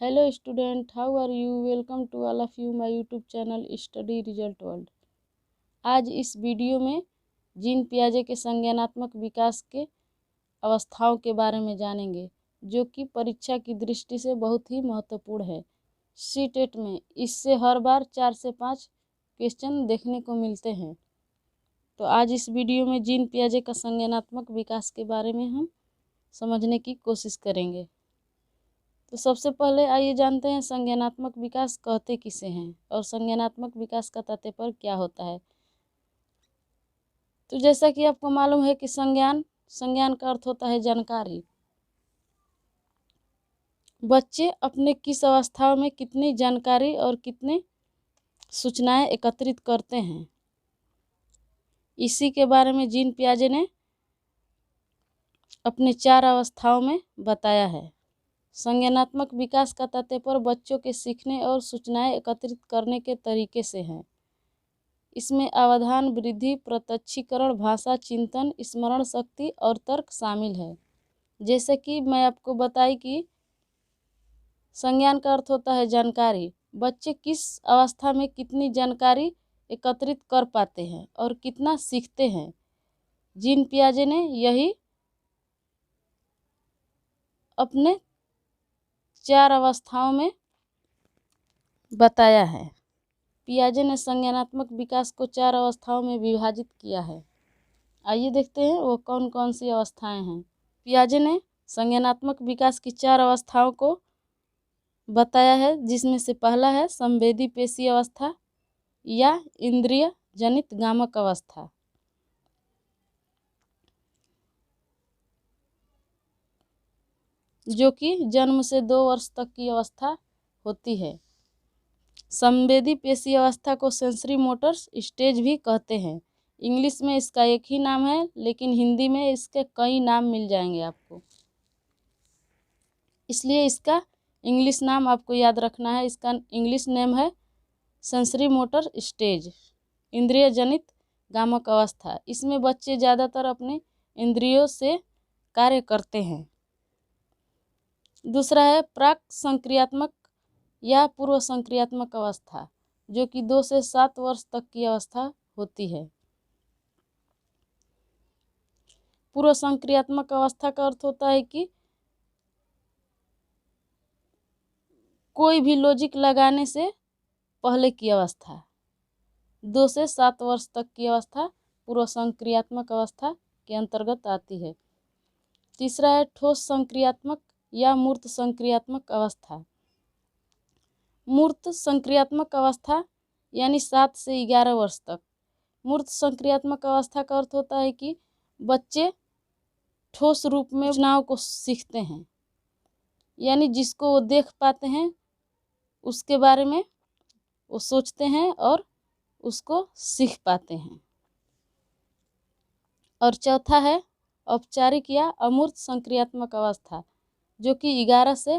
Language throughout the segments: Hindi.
Hello student, how are you? Welcome to all of you my YouTube channel Study Result World। आज इस वीडियो में जीन पियाजे के संज्ञानात्मक विकास के अवस्थाओं के बारे में जानेंगे, जो कि परीक्षा की दृष्टि से बहुत ही महत्वपूर्ण है। सी-टेट में इससे हर बार 4 से 5 क्वेश्चन देखने को मिलते हैं। तो आज इस वीडियो में जीन पियाजे का संज्ञानात्मक विकास के बारे में हम समझने की कोशिश करेंगे। तो सबसे पहले आइए जानते हैं संज्ञानात्मक विकास कहते किसे हैं और संज्ञानात्मक विकास का तात्पर्य क्या होता है। तो जैसा कि आपको मालूम है कि संज्ञान का अर्थ होता है जानकारी। बच्चे अपने किस अवस्थाओं में कितनी जानकारी और कितने सूचनाएं एकत्रित करते हैं, इसी के बारे में जीन पियाजे ने अपने 4 अवस्थाओं में बताया है। संज्ञानात्मक विकास का तात्पर्य बच्चों के सीखने और सूचनाएं एकत्रित करने के तरीके से है। इसमें अवधान वृद्धि, प्रत्यक्षीकरण, भाषा, चिंतन, स्मरण शक्ति और तर्क शामिल है। जैसे कि मैं आपको बताई कि संज्ञान का अर्थ होता है जानकारी। बच्चे किस अवस्था में कितनी जानकारी एकत्रित कर पाते हैं और कितना सीखते हैं, जीन पियाजे ने यही अपने 4 अवस्थाओं में बताया है। पियाजे ने संज्ञानात्मक विकास को 4 अवस्थाओं में विभाजित किया है। आइए देखते हैं वो कौन कौन सी अवस्थाएं हैं। पियाजे ने संज्ञानात्मक विकास की 4 अवस्थाओं को बताया है, जिसमें से पहला है संवेदी पेशी अवस्था या इंद्रिय जनित गामक अवस्था। जो कि जन्म से 2 वर्ष तक की अवस्था होती है। संवेदी पेशी अवस्था को सेंसरी मोटर्स स्टेज भी कहते हैं। इंग्लिश में इसका एक ही नाम है, लेकिन हिंदी में इसके कई नाम मिल जाएंगे आपको, इसलिए इसका इंग्लिश नाम आपको याद रखना है। इसका इंग्लिश नेम है सेंसरी मोटर स्टेज, इंद्रिय जनित गामक अवस्था। इसमें बच्चे ज़्यादातर अपने इंद्रियों से कार्य करते हैं। दूसरा है प्राक संक्रियात्मक या पूर्व संक्रियात्मक अवस्था, जो कि 2 से 7 वर्ष तक की अवस्था होती है। पूर्व संक्रियात्मक अवस्था का अर्थ होता है कि कोई भी लॉजिक लगाने से पहले की अवस्था। 2 से 7 वर्ष तक की अवस्था पूर्व संक्रियात्मक अवस्था के अंतर्गत आती है। तीसरा है ठोस संक्रियात्मक या मूर्त संक्रियात्मक अवस्था। मूर्त संक्रियात्मक अवस्था यानी 7 से 11 वर्ष तक। मूर्त संक्रियात्मक अवस्था का अर्थ होता है कि बच्चे ठोस रूप में सूचनाओं को सीखते हैं, यानी जिसको वो देख पाते हैं उसके बारे में वो सोचते हैं और उसको सीख पाते हैं। और चौथा है औपचारिक या अमूर्त संक्रियात्मक अवस्था, जो कि 11 से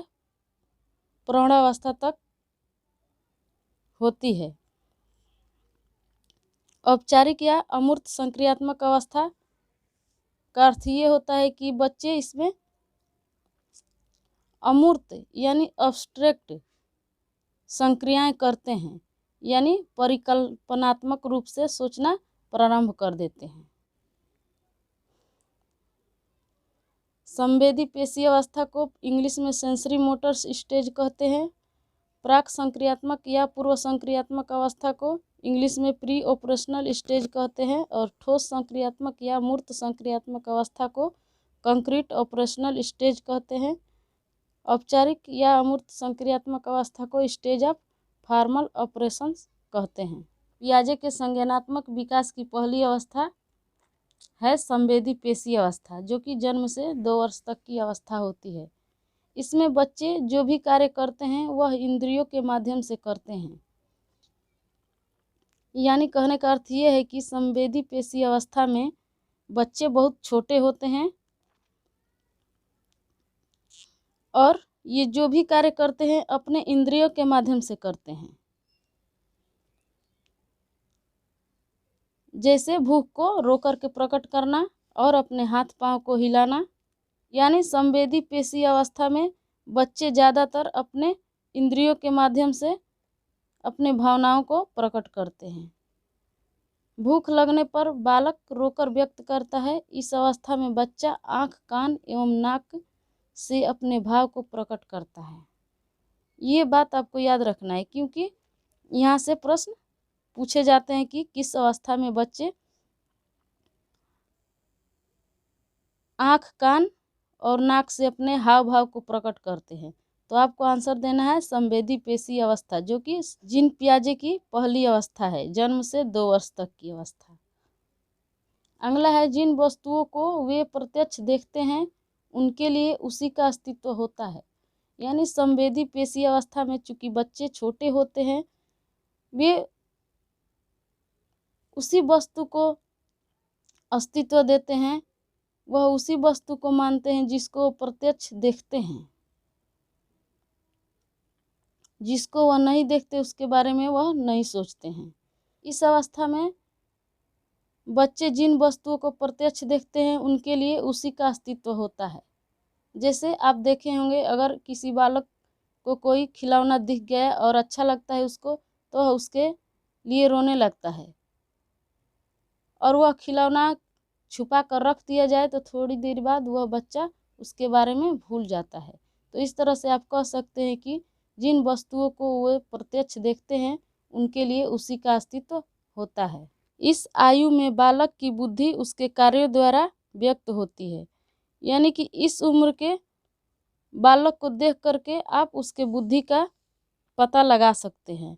प्रौढ़ावस्था तक होती है। औपचारिक या अमूर्त संक्रियात्मक अवस्था का अर्थ ये होता है कि बच्चे इसमें अमूर्त यानी अब्स्ट्रैक्ट संक्रियाएं करते हैं, यानी परिकल्पनात्मक रूप से सोचना प्रारंभ कर देते हैं। संवेदी पेशी अवस्था को इंग्लिश में सेंसरी मोटर्स स्टेज कहते हैं। प्राक संक्रियात्मक या पूर्व संक्रियात्मक अवस्था को इंग्लिश में प्री ऑपरेशनल स्टेज कहते हैं। और ठोस संक्रियात्मक या मूर्त संक्रियात्मक अवस्था को कंक्रीट ऑपरेशनल स्टेज कहते हैं। औपचारिक या अमूर्त संक्रियात्मक अवस्था को स्टेज ऑफ फॉर्मल ऑपरेशंस कहते हैं। पियाजे के संज्ञानात्मक विकास की पहली अवस्था है संवेदी पेशी अवस्था, जो कि जन्म से 2 वर्ष तक की अवस्था होती है। इसमें बच्चे जो भी कार्य करते हैं वह इंद्रियों के माध्यम से करते हैं। यानी कहने का अर्थ ये है कि संवेदी पेशी अवस्था में बच्चे बहुत छोटे होते हैं और ये जो भी कार्य करते हैं अपने इंद्रियों के माध्यम से करते हैं। जैसे भूख को रोक के प्रकट करना और अपने हाथ पांव को हिलाना। यानी संवेदी पेशी अवस्था में बच्चे ज़्यादातर अपने इंद्रियों के माध्यम से अपने भावनाओं को प्रकट करते हैं। भूख लगने पर बालक रोकर व्यक्त करता है। इस अवस्था में बच्चा आँख, कान एवं नाक से अपने भाव को प्रकट करता है। ये बात आपको याद रखना है, क्योंकि यहाँ से प्रश्न पूछे जाते हैं कि किस अवस्था में बच्चे आँख, कान और नाक से अपने हाव भाव को प्रकट करते हैं। तो आपको आंसर देना है संवेदी पेशी अवस्था, जो कि जीन पियाजे की पहली अवस्था है, जन्म से 2 वर्ष तक की अवस्था। अगला है, जिन वस्तुओं को वे प्रत्यक्ष देखते हैं उनके लिए उसी का अस्तित्व होता है। यानी संवेदी पेशी अवस्था में चूंकि बच्चे छोटे होते हैं, वे उसी वस्तु को अस्तित्व देते हैं, वह उसी वस्तु को मानते हैं जिसको प्रत्यक्ष देखते हैं। जिसको वह नहीं देखते उसके बारे में वह नहीं सोचते हैं। इस अवस्था में बच्चे जिन वस्तुओं को प्रत्यक्ष देखते हैं उनके लिए उसी का अस्तित्व होता है। जैसे आप देखे होंगे, अगर किसी बालक को कोई खिलौना दिख गया और अच्छा लगता है उसको, तो वह उसके लिए रोने लगता है, और वह खिलौना छुपा कर रख दिया जाए तो थोड़ी देर बाद वह बच्चा उसके बारे में भूल जाता है। तो इस तरह से आप कह सकते हैं कि जिन वस्तुओं को वे प्रत्यक्ष देखते हैं उनके लिए उसी का अस्तित्व होता है। इस आयु में बालक की बुद्धि उसके कार्यों द्वारा व्यक्त होती है। यानी कि इस उम्र के बालक को देख करके आप उसके बुद्धि का पता लगा सकते हैं।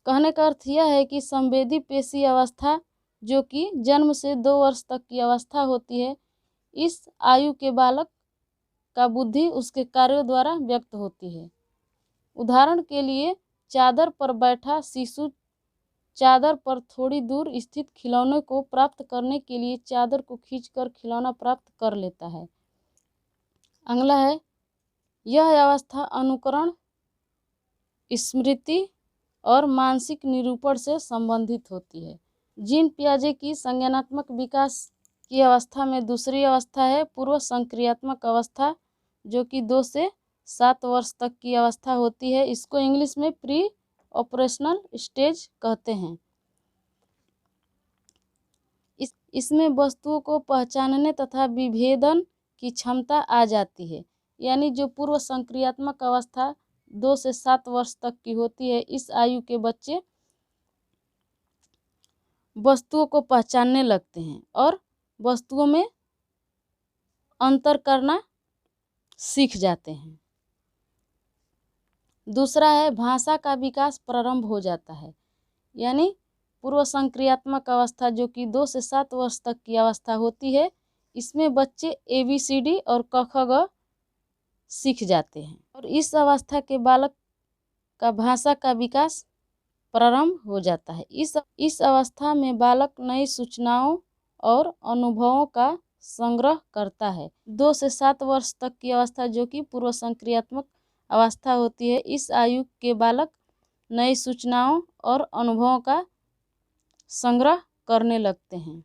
कहने का अर्थ यह है कि संवेदी पेशी अवस्था, जो कि जन्म से 2 वर्ष तक की अवस्था होती है, इस आयु के बालक का बुद्धि उसके कार्यों द्वारा व्यक्त होती है। उदाहरण के लिए, चादर पर बैठा शिशु चादर पर थोड़ी दूर स्थित खिलौने को प्राप्त करने के लिए चादर को खींचकर खिलौना प्राप्त कर लेता है। अगला है, यह अवस्था अनुकरण, स्मृति और मानसिक निरूपण से संबंधित होती है। जीन पियाजे की संज्ञानात्मक विकास की अवस्था में दूसरी अवस्था है पूर्व संक्रियात्मक अवस्था, जो कि 2 से 7 वर्ष तक की अवस्था होती है। इसको इंग्लिश में प्री ऑपरेशनल स्टेज कहते हैं। इसमें वस्तुओं को पहचानने तथा विभेदन की क्षमता आ जाती है। यानी जो पूर्व संक्रियात्मक अवस्था 2 से 7 वर्ष तक की होती है, इस आयु के बच्चे वस्तुओं को पहचानने लगते हैं और वस्तुओं में अंतर करना सीख जाते हैं। दूसरा है, भाषा का विकास प्रारंभ हो जाता है। यानी पूर्व संक्रियात्मक अवस्था, जो कि 2 से 7 वर्ष तक की अवस्था होती है, इसमें बच्चे ABCD और क ख ग सीख जाते हैं, और इस अवस्था के बालक का भाषा का विकास प्रारंभ हो जाता है। इस अवस्था में बालक नई सूचनाओं और अनुभवों का संग्रह करता है। 2 से 7 वर्ष तक की अवस्था, जो कि पूर्व संक्रियात्मक अवस्था होती है, इस आयु के बालक नई सूचनाओं और अनुभवों का संग्रह करने लगते हैं।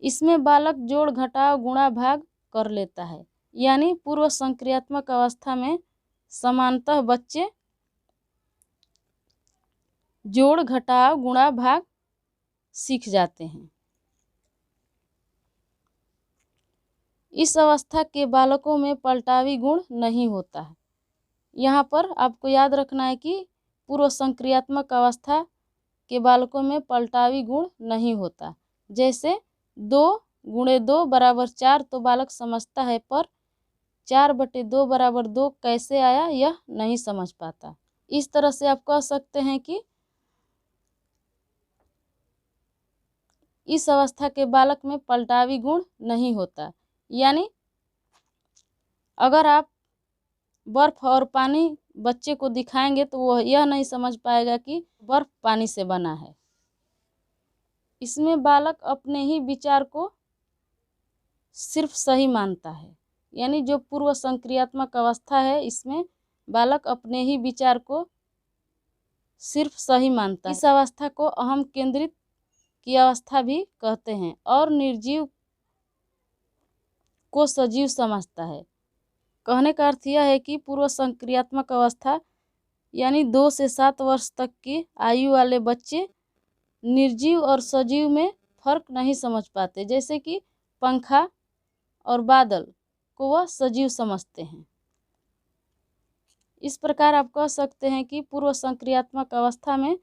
इसमें बालक जोड़, घटाव, गुणा, भाग कर लेता है। यानी पूर्व संक्रियात्मक अवस्था में सामान्यतः बच्चे जोड़, घटाव, गुणा, भाग सीख जाते हैं। इस अवस्था के बालकों में पलटावी गुण नहीं होता है। यहाँ पर आपको याद रखना है कि पूर्व संक्रियात्मक अवस्था के बालकों में पलटावी गुण नहीं होता। जैसे 2 × 2 = 4 तो बालक समझता है, पर 4/2 = 2 कैसे आया यह नहीं समझ पाता। इस तरह से आप कह सकते हैं कि इस अवस्था के बालक में पलटावी गुण नहीं होता। यानी अगर आप बर्फ और पानी बच्चे को दिखाएंगे तो वह यह नहीं समझ पाएगा कि बर्फ पानी से बना है। इसमें बालक अपने ही विचार को सिर्फ सही मानता है। यानी जो पूर्व संक्रियात्मक अवस्था है, इसमें बालक अपने ही विचार को सिर्फ सही मानता है। इस अवस्था को अहम केंद्रित की अवस्था भी कहते हैं, और निर्जीव को सजीव समझता है। कहने का अर्थ यह है कि पूर्व संक्रियात्मक अवस्था यानी 2 से 7 वर्ष तक की आयु वाले बच्चे निर्जीव और सजीव में फर्क नहीं समझ पाते। जैसे कि पंखा और बादल को वह सजीव समझते हैं। इस प्रकार आप कह सकते हैं कि पूर्व संक्रियात्मक अवस्था में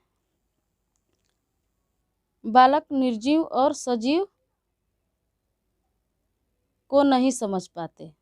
बालक निर्जीव और सजीव को नहीं समझ पाते।